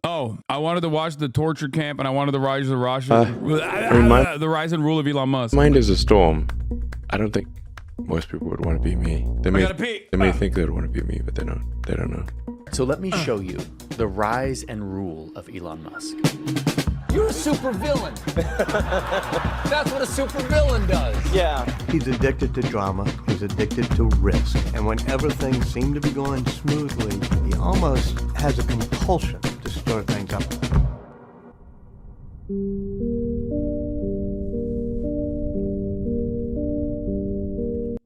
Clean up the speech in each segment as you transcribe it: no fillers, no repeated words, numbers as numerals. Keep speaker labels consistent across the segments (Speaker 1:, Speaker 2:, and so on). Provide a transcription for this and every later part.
Speaker 1: Oh, I wanted to watch the torture camp, and I wanted to rise the the rise and rule of Elon Musk.
Speaker 2: Mind is a storm. I don't think most people would want to be me. They may think they'd want to be me, but they don't. They don't know.
Speaker 3: So let me show you the rise and rule of Elon Musk.
Speaker 4: You're a super villain. That's what a super villain does.
Speaker 5: Yeah.
Speaker 6: He's addicted to drama. He's addicted to risk. And whenever things seem to be going smoothly, he almost has a compulsion to stir things up.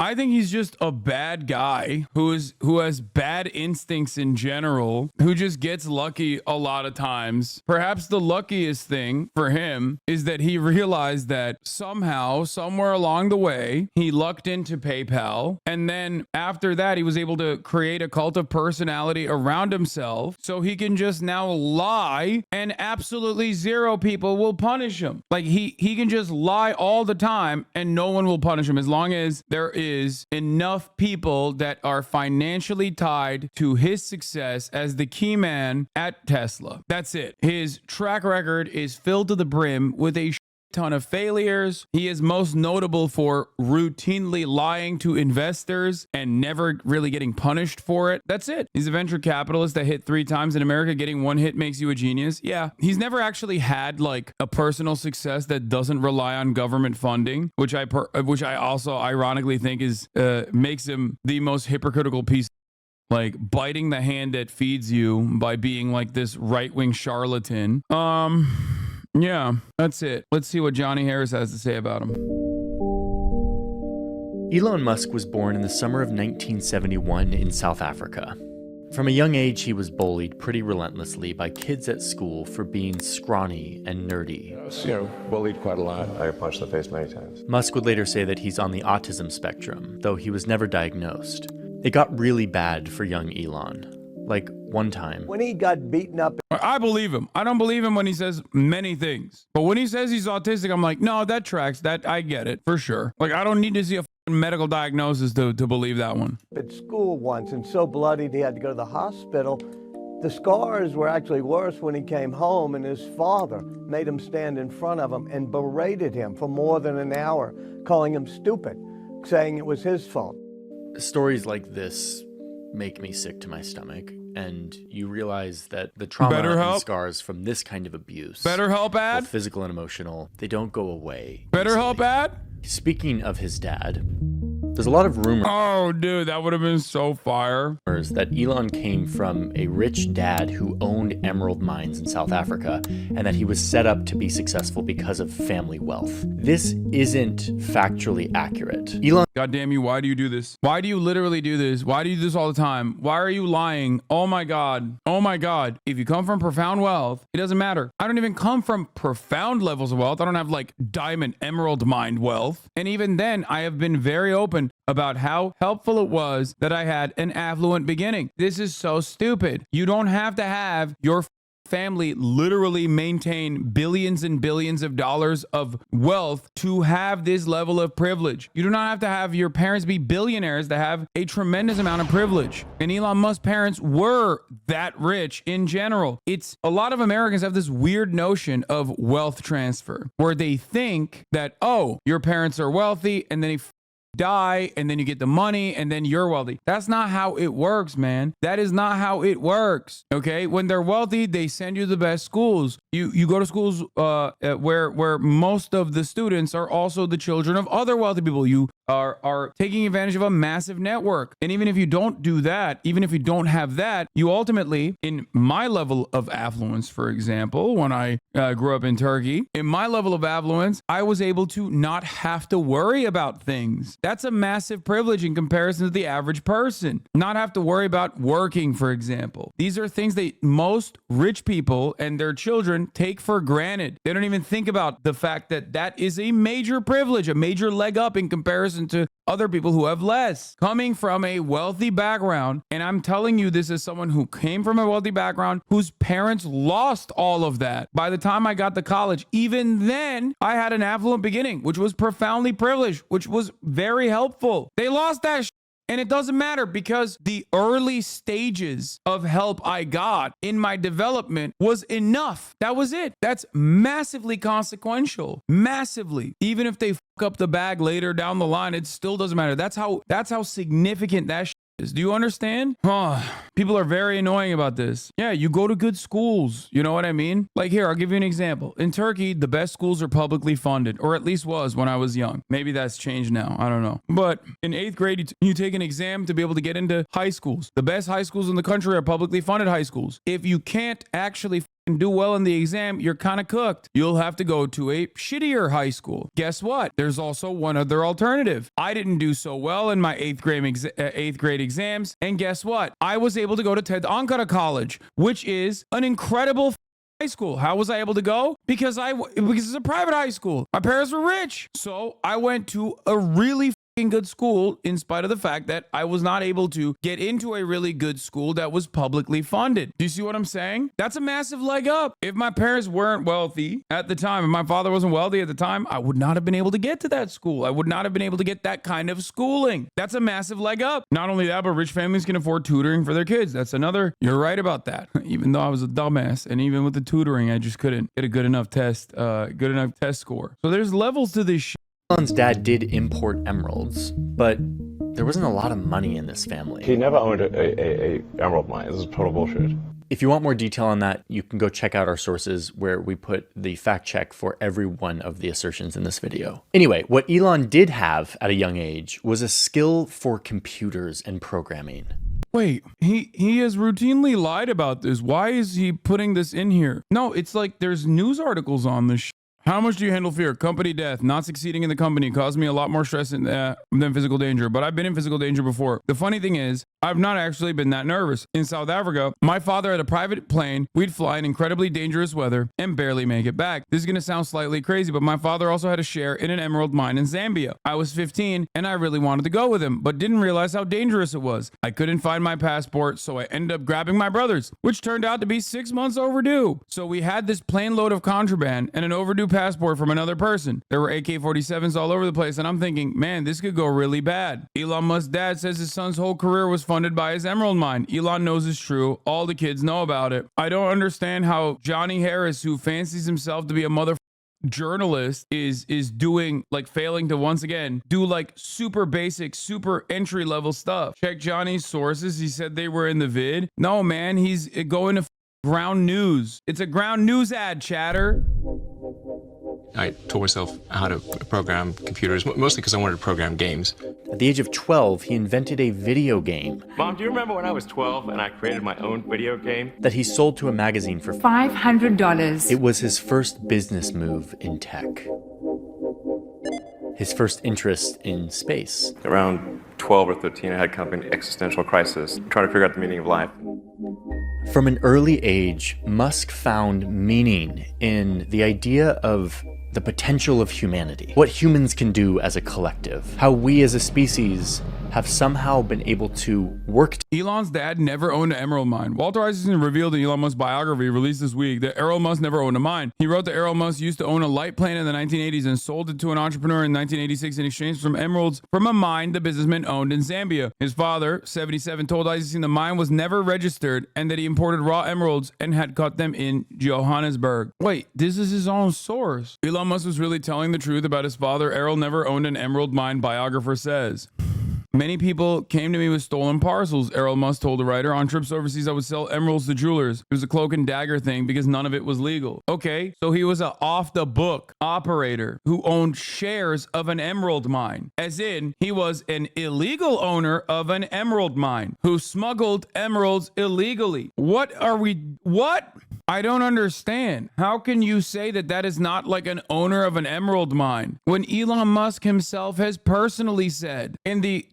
Speaker 1: I think he's just a bad guy who has bad instincts in general, who just gets lucky a lot of times. Perhaps the luckiest thing for him is that he realized that somehow, somewhere along the way, he lucked into PayPal. And then after that, he was able to create a cult of personality around himself so he can just now lie and absolutely zero people will punish him. Like he can just lie all the time and no one will punish him as long as there is enough people that are financially tied to his success as the key man at Tesla. That's it. His track record is filled to the brim with a ton of failures. He is most notable for routinely lying to investors and never really getting punished for it. That's it. He's a venture capitalist that hit 3 times in America. Getting one hit makes you a genius. Yeah. He's never actually had like a personal success that doesn't rely on government funding, which I also ironically think is makes him the most hypocritical piece, like biting the hand that feeds you by being like this right-wing charlatan. Yeah, that's it. Let's see what Johnny Harris has to say about him.
Speaker 3: Elon Musk was born in the summer of 1971 in South Africa. From a young age, he was bullied pretty relentlessly by kids at school for being scrawny and nerdy.
Speaker 2: I was, bullied quite a lot. I got punched in the face many times.
Speaker 3: Musk would later say that he's on the autism spectrum, though he was never diagnosed. It got really bad for young Elon. Like one time,
Speaker 6: When he got beaten up,
Speaker 1: I believe him. I don't believe him when he says many things. But when he says he's autistic, I'm like, no, that tracks. That I get it for sure. Like, I don't need to see a medical diagnosis to believe that one.
Speaker 6: at school once and so bloodied he had to go to the hospital. The scars were actually worse when he came home, and his father made him stand in front of him and berated him for more than an hour, calling him stupid, saying it was his fault.
Speaker 3: Stories like this make me sick to my stomach, and you realize that the trauma and scars from this kind of abuse,
Speaker 1: BetterHelp ad,
Speaker 3: both physical and emotional, they don't go away.
Speaker 1: BetterHelp ad.
Speaker 3: Speaking of his dad, there's a lot of rumors.
Speaker 1: Oh, dude, that would have been so fire.
Speaker 3: That Elon came from a rich dad who owned emerald mines in South Africa, and that he was set up to be successful because of family wealth. This isn't factually accurate. Elon,
Speaker 1: God damn you, why do you do this? Why do you literally do this? Why do you do this all the time? Why are you lying? Oh my God. Oh my God. If you come from profound wealth, it doesn't matter. I don't even come from profound levels of wealth. I don't have like diamond emerald mine wealth. And even then, I have been very open about how helpful it was that I had an affluent beginning. This is so stupid. You don't have to have your family literally maintain billions and billions of dollars of wealth to have this level of privilege. You do not have to have your parents be billionaires to have a tremendous amount of privilege. And Elon Musk's parents were that rich in general. It's a lot of Americans have this weird notion of wealth transfer where they think that, oh, your parents are wealthy and then die and then you get the money and then you're wealthy. That's not how it works, man. That is not how it works. Okay, when they're wealthy, they send you the best schools. You go to schools where most of the students are also the children of other wealthy people. You are taking advantage of a massive network. And even if you don't do that, even if you don't have that, you ultimately, in my level of affluence, for example, when I grew up in Turkey, in my level of affluence, I was able to not have to worry about things. That's a massive privilege in comparison to the average person. Not have to worry about working, for example. These are things that most rich people and their children take for granted. They don't even think about the fact that that is a major privilege, a major leg up in comparison to other people who have less. Coming from a wealthy background, and I'm telling you this as someone who came from a wealthy background, whose parents lost all of that. By the time I got to college, even then, I had an affluent beginning, which was profoundly privileged, which was very helpful. They lost that And it doesn't matter because the early stages of help I got in my development was enough. That was it. That's massively consequential. Massively. Even if they fuck up the bag later down the line, it still doesn't matter. That's how significant that is. Do you understand? People are very annoying about this. Yeah, you go to good schools. You know what I mean? Like here, I'll give you an example. In Turkey, the best schools are publicly funded, or at least was when I was young. Maybe that's changed now. I don't know. But in 8th grade, you take an exam to be able to get into high schools. The best high schools in the country are publicly funded high schools. If you can't actually do well in the exam, you're kind of cooked. You'll have to go to a shittier high school. Guess what? There's also one other alternative. I didn't do so well in my 8th grade exams, and guess what? I was able to go to TED Ankara College, which is an incredible high school. How was I able to go? Because it's a private high school. My parents were rich, so I went to a really good school in spite of the fact that I was not able to get into a really good school that was publicly funded. Do you see what I'm saying? That's a massive leg up. If my parents weren't wealthy at the time, if my father wasn't wealthy at the time, I would not have been able to get to that school. I would not have been able to get that kind of schooling. That's a massive leg up. Not only that, but rich families can afford tutoring for their kids. That's another, you're right about that. Even though I was a dumbass, and even with the tutoring, I just couldn't get a good enough test score. So there's levels to this shit.
Speaker 3: Elon's dad did import emeralds, but there wasn't a lot of money in this family.
Speaker 2: He never owned a emerald mine. This is total bullshit.
Speaker 3: If you want more detail on that, you can go check out our sources where we put the fact check for every one of the assertions in this video. Anyway, what Elon did have at a young age was a skill for computers and programming.
Speaker 1: Wait, he has routinely lied about this. Why is he putting this in here? No, it's like there's news articles on this shit. How much do you handle fear? Company death. Not succeeding in the company caused me a lot more stress than physical danger, but I've been in physical danger before. The funny thing is, I've not actually been that nervous. In South Africa, my father had a private plane. We'd fly in incredibly dangerous weather and barely make it back. This is going to sound slightly crazy, but my father also had a share in an emerald mine in Zambia. I was 15 and I really wanted to go with him, but didn't realize how dangerous it was. I couldn't find my passport, so I ended up grabbing my brother's, which turned out to be 6 months overdue. So we had this plane load of contraband and an overdue passport from another person. There were AK-47s all over the place, and I'm thinking, man, this could go really bad. Elon Musk's dad says his son's whole career was funded by his emerald mine. Elon knows it's true. All the kids know about it. I don't understand how Johnny Harris, who fancies himself to be a journalist, is doing, like, failing to once again do like super basic, super entry level stuff. Check Johnny's sources. He said they were in the vid. No, man, he's going to ground news. It's a ground news ad, chatter.
Speaker 5: I taught myself how to program computers, mostly because I wanted to program games.
Speaker 3: At the age of 12, he invented a video game.
Speaker 2: Mom, do you remember when I was 12 and I created my own video game?
Speaker 3: That he sold to a magazine for
Speaker 7: $500.
Speaker 3: It was his first business move in tech. His first interest in space.
Speaker 2: Around 12 or 13, I had kind of an existential crisis, trying to figure out the meaning of life.
Speaker 3: From an early age, Musk found meaning in the idea of the potential of humanity, what humans can do as a collective, how we as a species have somehow been able to work.
Speaker 1: Elon's dad never owned an emerald mine. Walter Isaacson revealed in Elon Musk's biography released this week that Elon Musk never owned a mine. He wrote that Elon Musk used to own a light plane in the 1980s and sold it to an entrepreneur in 1986 in exchange for some emeralds from a mine the businessman owned in Zambia. His father, 77, told Isaacson the mine was never registered and that he imported raw emeralds and had cut them in Johannesburg. Wait, this is his own source. Elon Musk was really telling the truth about his father. Errol never owned an emerald mine, biographer says. Many people came to me with stolen parcels, Errol Musk told the writer. On trips overseas, I would sell emeralds to jewelers. It was a cloak and dagger thing because none of it was legal. Okay, so he was an off-the-book operator who owned shares of an emerald mine. As in, he was an illegal owner of an emerald mine who smuggled emeralds illegally. What? I don't understand. How can you say that that is not like an owner of an emerald mine when Elon Musk himself has personally said in the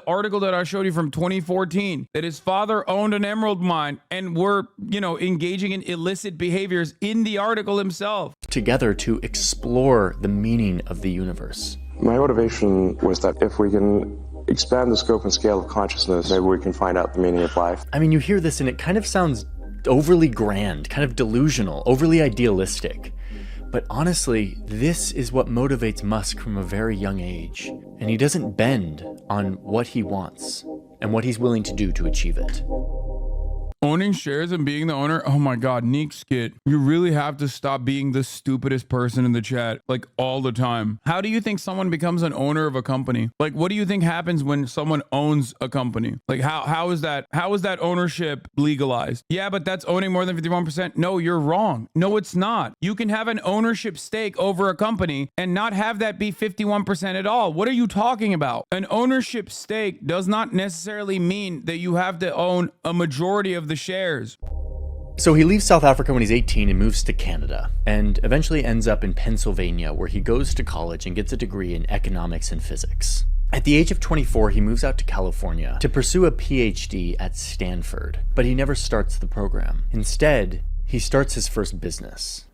Speaker 1: article that I showed you from 2014 that his father owned an emerald mine and were, engaging in illicit behaviors in the article himself.
Speaker 3: Together to explore the meaning of the universe.
Speaker 2: My motivation was that if we can expand the scope and scale of consciousness, maybe we can find out the meaning of life.
Speaker 3: I mean, you hear this and it kind of sounds overly grand, kind of delusional, overly idealistic. But honestly, this is what motivates Musk from a very young age. And he doesn't bend on what he wants and what he's willing to do to achieve it.
Speaker 1: Owning shares and being the owner. Oh my God, Neek Skit. You really have to stop being the stupidest person in the chat, like all the time. How do you think someone becomes an owner of a company? Like, what do you think happens when someone owns a company? Like, how is that ownership legalized? Yeah, but that's owning more than 51%. No, you're wrong. No, it's not. You can have an ownership stake over a company and not have that be 51% at all. What are you talking about? An ownership stake does not necessarily mean that you have to own a majority of the shares.
Speaker 3: So he leaves South Africa when he's 18 and moves to Canada, and eventually ends up in Pennsylvania, where he goes to college and gets a degree in economics and physics. At the age of 24, he moves out to California to pursue a PhD at Stanford, but he never starts the program. Instead, he starts his first business.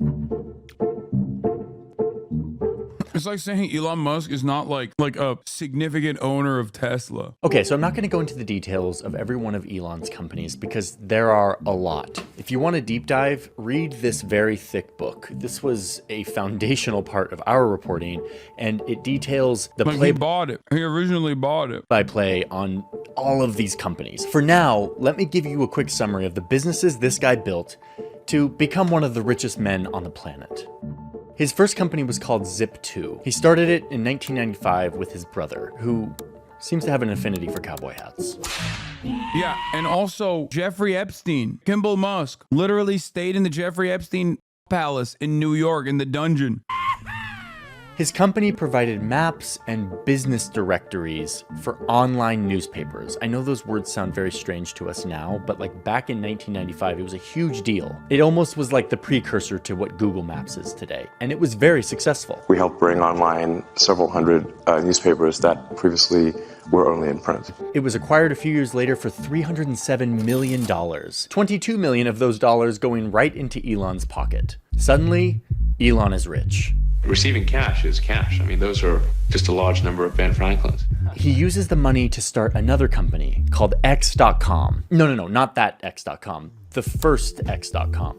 Speaker 1: It's like saying Elon Musk is not like a significant owner of Tesla.
Speaker 3: Okay, so I'm not going to go into the details of every one of Elon's companies because there are a lot. If you want a deep dive, read this very thick book. This was a foundational part of our reporting, and it details the
Speaker 1: He bought it. He originally bought it.
Speaker 3: play on all of these companies. For now, let me give you a quick summary of the businesses this guy built to become one of the richest men on the planet. His first company was called Zip2. He started it in 1995 with his brother, who seems to have an affinity for cowboy hats.
Speaker 1: Yeah, and also Jeffrey Epstein, Kimball Musk, literally stayed in the Jeffrey Epstein palace in New York in the dungeon.
Speaker 3: His company provided maps and business directories for online newspapers. I know those words sound very strange to us now, but like back in 1995, it was a huge deal. It almost was like the precursor to what Google Maps is today, and it was very successful.
Speaker 2: We helped bring online several hundred newspapers that previously were only in print.
Speaker 3: It was acquired a few years later for $307 million. 22 million of those dollars going right into Elon's pocket. Suddenly, Elon is rich.
Speaker 5: Receiving cash is cash. I mean, those are just a large number of Ben Franklins.
Speaker 3: He uses the money to start another company called X.com. No, not that X.com. The first X.com,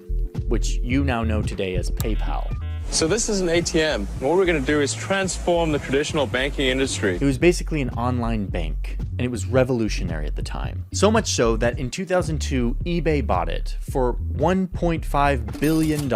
Speaker 3: which you now know today as PayPal.
Speaker 7: So this is an ATM. What we're going to do is transform the traditional banking industry.
Speaker 3: It was basically an online bank, and it was revolutionary at the time. So much so that in 2002, eBay bought it for $1.5 billion.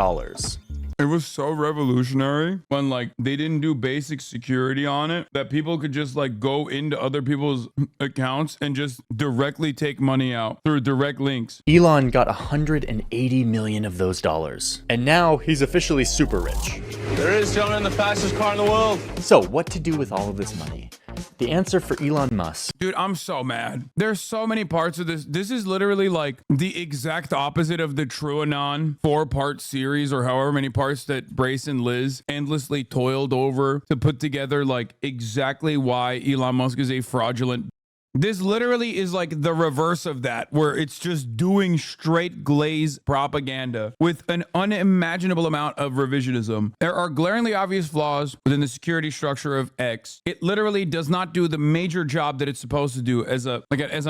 Speaker 1: It was so revolutionary when like they didn't do basic security on it, that people could just like go into other people's accounts and just directly take money out through direct links.
Speaker 3: Elon got 180 million of those dollars, and now he's officially super rich.
Speaker 7: There is, gentlemen, the fastest car in the world.
Speaker 3: So what to do with all of this money? The answer for Elon Musk.
Speaker 1: Dude, I'm so mad. There's so many parts of this. This is literally like the exact opposite of the TrueAnon 4-part series, or however many parts that Brace and Liz endlessly toiled over to put together, like exactly why Elon Musk is a fraudulent. This literally is like the reverse of that, where it's just doing straight glaze propaganda with an unimaginable amount of revisionism. There are glaringly obvious flaws within the security structure of X. It literally does not do the major job that it's supposed to do as an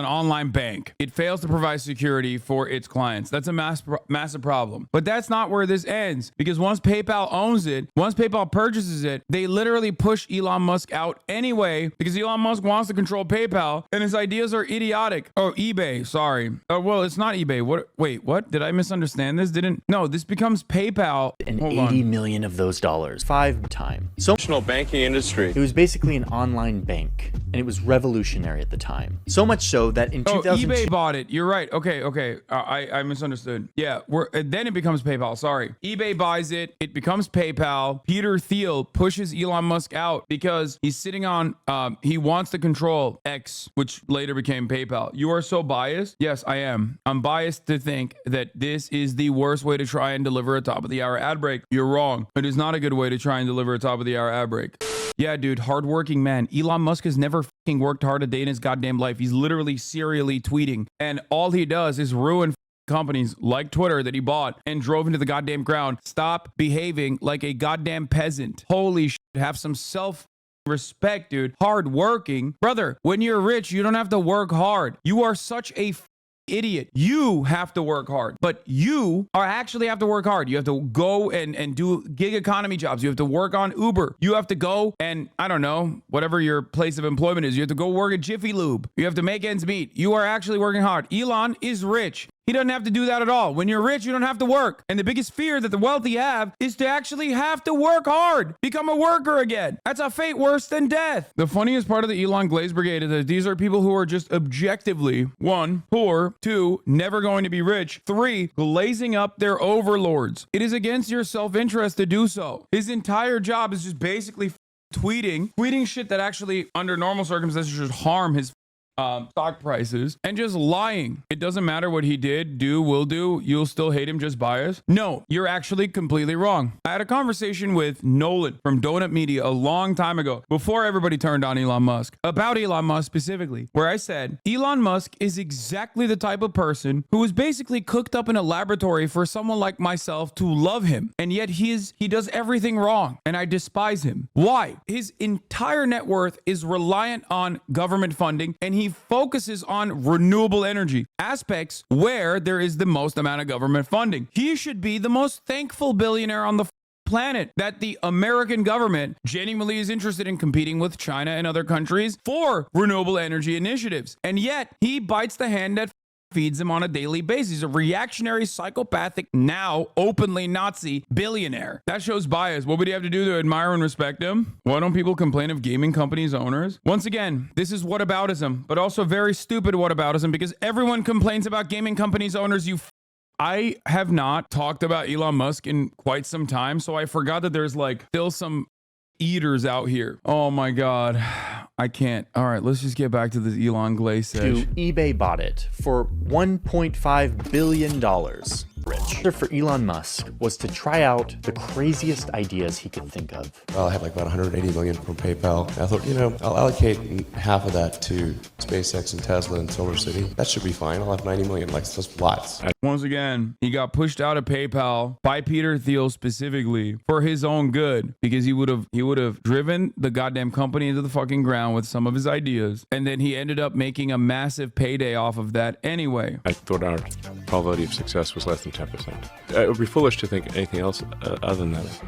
Speaker 1: online bank. It fails to provide security for its clients. That's a massive problem. But that's not where this ends, because once PayPal owns it, once PayPal purchases it, they literally push Elon Musk out anyway, because Elon Musk wants to control PayPal. And his ideas are idiotic. Oh, eBay. Sorry. Well, it's not eBay. What? Wait, what? Did I misunderstand this? No, this becomes PayPal.
Speaker 3: And 80 million of those dollars. 5 times. So
Speaker 7: Traditional banking industry.
Speaker 3: it was basically an online bank, and it was revolutionary at the time. So much so that in 2002,
Speaker 1: eBay bought it. You're right. Okay. I misunderstood. Yeah, then it becomes PayPal. Sorry. eBay buys it. It becomes PayPal. Peter Thiel pushes Elon Musk out because he's sitting on, he wants to control X, which later became PayPal. You are so biased. Yes, I am. I'm biased to think that this is the worst way to try and deliver a top of the hour ad break. You're wrong. It is not a good way to try and deliver a top of the hour ad break. Yeah, dude, hardworking man. Elon Musk has never fucking worked hard a day in his goddamn life. He's literally serially tweeting, and all he does is ruin companies like Twitter that he bought and drove into the goddamn ground. Stop behaving like a goddamn peasant. Holy shit. Have some respect, dude. Hard working. Brother, when you're rich, you don't have to work hard. You are such a idiot. You have to work hard, but you are actually have to work hard. You have to go and do gig economy jobs. You have to work on Uber. You have to go and, I don't know, whatever your place of employment is, you have to go work at Jiffy Lube. You have to make ends meet. You are actually working hard. Elon is rich. He doesn't have to do that at all. When you're rich, you don't have to work. And the biggest fear that the wealthy have is to actually have to work hard, become a worker again. That's a fate worse than death. The funniest part of the Elon Glaze Brigade is that these are people who are just objectively, 1, poor, 2, never going to be rich, 3, glazing up their overlords. It is against your self-interest to do so. His entire job is just basically tweeting shit that actually, under normal circumstances, should harm his stock prices, and just lying. It doesn't matter what he did, will do, you'll still hate him just bias. No, you're actually completely wrong. I had a conversation with Nolan from Donut Media a long time ago, before everybody turned on Elon Musk, about Elon Musk specifically, where I said, Elon Musk is exactly the type of person who is basically cooked up in a laboratory for someone like myself to love him, and yet he does everything wrong, and I despise him. Why? His entire net worth is reliant on government funding, and he focuses on renewable energy aspects where there is the most amount of government funding. He should be the most thankful billionaire on the planet that the American government genuinely is interested in competing with China and other countries for renewable energy initiatives. And yet he bites the hand that feeds him on a daily basis. He's a reactionary, psychopathic, now openly Nazi billionaire. That shows bias. What would he have to do to admire and respect him? Why don't people complain of gaming companies' owners? Once again, this is whataboutism, but also very stupid whataboutism, because everyone complains about gaming companies' owners. I have not talked about Elon Musk in quite some time, so I forgot that there's like still some eaters out here. Oh my God. I can't. All right, let's just get back to this Elon Glaze sesh.
Speaker 3: eBay bought it for $1.5 billion. Rich. For Elon Musk was to try out the craziest ideas he could think of.
Speaker 2: Well, I have like about 180 million from PayPal. I thought, I'll allocate half of that to SpaceX and Tesla and Solar City. That should be fine. I'll have 90 million. Like, that's lots.
Speaker 1: Once again, he got pushed out of PayPal by Peter Thiel specifically for his own good, because he would have driven the goddamn company into the fucking ground with some of his ideas, and then he ended up making a massive payday off of that anyway.
Speaker 2: I thought our probability of success was less than 10%. It would be foolish to think anything else other than that.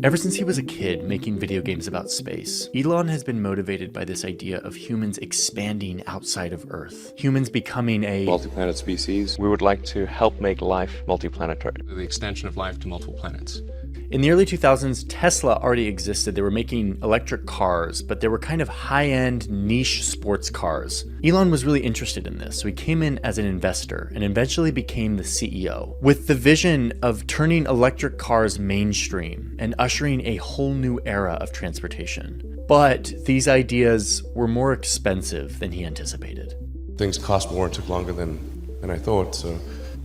Speaker 3: Ever since he was a kid making video games about space, Elon has been motivated by this idea of humans expanding outside of Earth. Humans becoming a
Speaker 2: multi-planet species. We would like to help make life multi-planetary.
Speaker 5: The extension of life to multiple planets.
Speaker 3: In the early 2000s, Tesla already existed. They were making electric cars, but they were kind of high-end niche sports cars. Elon was really interested in this, so he came in as an investor and eventually became the CEO, with the vision of turning electric cars mainstream and ushering a whole new era of transportation. But these ideas were more expensive than he anticipated.
Speaker 2: Things cost more and took longer than I thought, so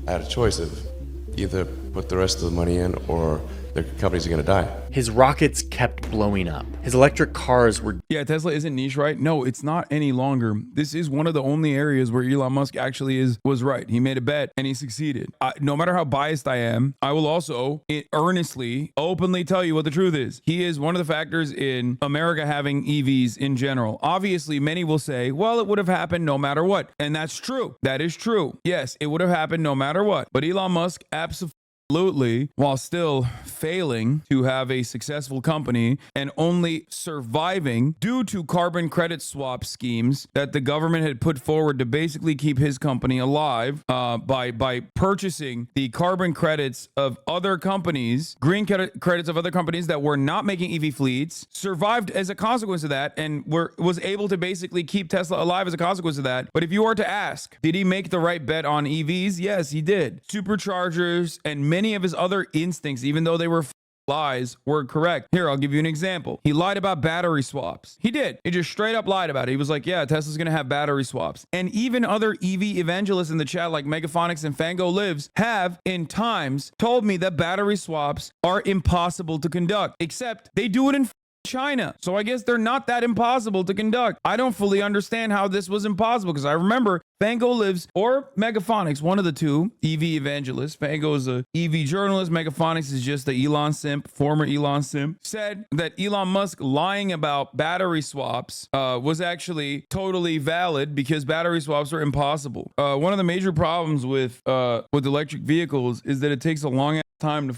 Speaker 2: I had a choice of either put the rest of the money in or the companies are going to die.
Speaker 3: His rockets kept blowing up. His electric cars were...
Speaker 1: Yeah, Tesla isn't niche, right? No, it's not any longer. This is one of the only areas where Elon Musk actually was right. He made a bet and he succeeded. No matter how biased I am, I will also earnestly, openly tell you what the truth is. He is one of the factors in America having EVs in general. Obviously, many will say, well, it would have happened no matter what. And that's true. That is true. Yes, it would have happened no matter what. But Elon Musk absolutely, while still failing to have a successful company and only surviving due to carbon credit swap schemes that the government had put forward to basically keep his company alive by purchasing the carbon credits of other companies, green credits of other companies that were not making EV fleets, survived as a consequence of that and was able to basically keep Tesla alive as a consequence of that. But if you were to ask, did he make the right bet on EVs? Yes, he did. Superchargers and many of his other instincts, even though they were lies, were correct. Here, I'll give you an example. He lied about battery swaps. He did. He just straight up lied about it. He was like, yeah, Tesla's going to have battery swaps. And even other EV evangelists in the chat like Megaphonics and Fango Lives have in times told me that battery swaps are impossible to conduct, except they do it in China. So I guess they're not that impossible to conduct. I don't fully understand how this was impossible, because I remember Fango lives, or Megaphonics, one of the two, EV evangelist. Fango is a EV journalist. Megaphonics is just the Elon simp, former Elon simp, said that Elon Musk lying about battery swaps was actually totally valid because battery swaps are impossible. One of the major problems with electric vehicles is that it takes a long time to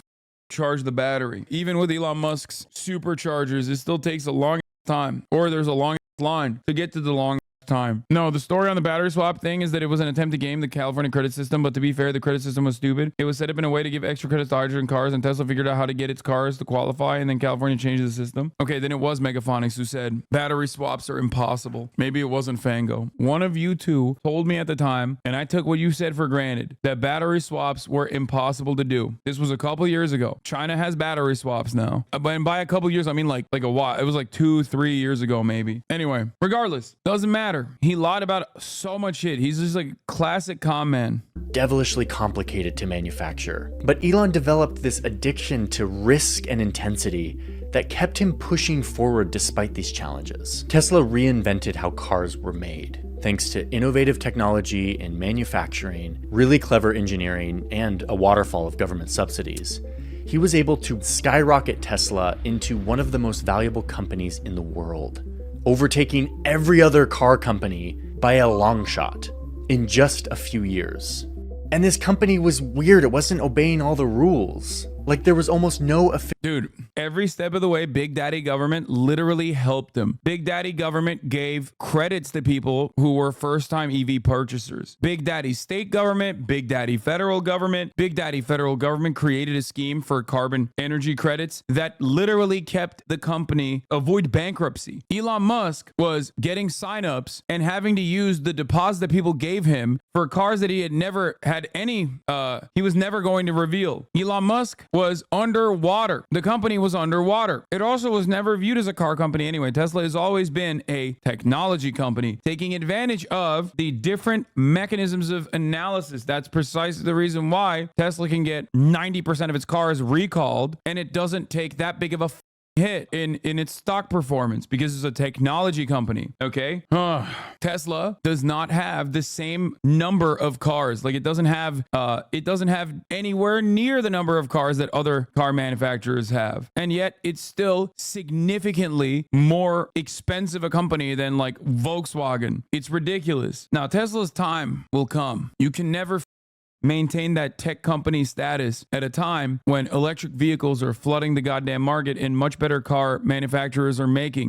Speaker 1: charge the battery. Even with Elon Musk's superchargers, it still takes a long time, or there's a long line to get to the long time. No, the story on the battery swap thing is that it was an attempt to game the California credit system, but to be fair, the credit system was stupid. It was set up in a way to give extra credits to hydrogen cars, and Tesla figured out how to get its cars to qualify, and then California changed the system. Okay, then it was Megaphonics who said battery swaps are impossible. Maybe it wasn't Fango. One of you two told me at the time, and I took what you said for granted, that battery swaps were impossible to do. This was a couple years ago. China has battery swaps now. And by a couple years, I mean like a while. It was like 2-3 years ago, maybe. Anyway, regardless, doesn't matter. He lied about so much shit. He's just like a classic con man.
Speaker 3: Devilishly complicated to manufacture. But Elon developed this addiction to risk and intensity that kept him pushing forward despite these challenges. Tesla reinvented how cars were made. Thanks to innovative technology in manufacturing, really clever engineering, and a waterfall of government subsidies, he was able to skyrocket Tesla into one of the most valuable companies in the world, overtaking every other car company by a long shot in just a few years. And this company was weird. It wasn't obeying all the rules. Like, there was almost no
Speaker 1: Dude, every step of the way, Big Daddy government literally helped him. Big Daddy government gave credits to people who were first-time EV purchasers. Big Daddy state government, Big Daddy federal government. Big Daddy federal government created a scheme for carbon energy credits that literally kept the company avoid bankruptcy. Elon Musk was getting signups and having to use the deposit that people gave him for cars that he had never had any, he was never going to reveal. Elon Musk was underwater. The company was underwater. It also was never viewed as a car company anyway. Tesla has always been a technology company, taking advantage of the different mechanisms of analysis. That's precisely the reason why Tesla can get 90% of its cars recalled, and it doesn't take that big of a hit in its stock performance because it's a technology company. Okay, Tesla does not have the same number of cars. Like, it doesn't have anywhere near the number of cars that other car manufacturers have, and yet it's still significantly more expensive a company than like Volkswagen. It's ridiculous. Now Tesla's time will come. You can never maintain that tech company status at a time when electric vehicles are flooding the goddamn market and much better car manufacturers are making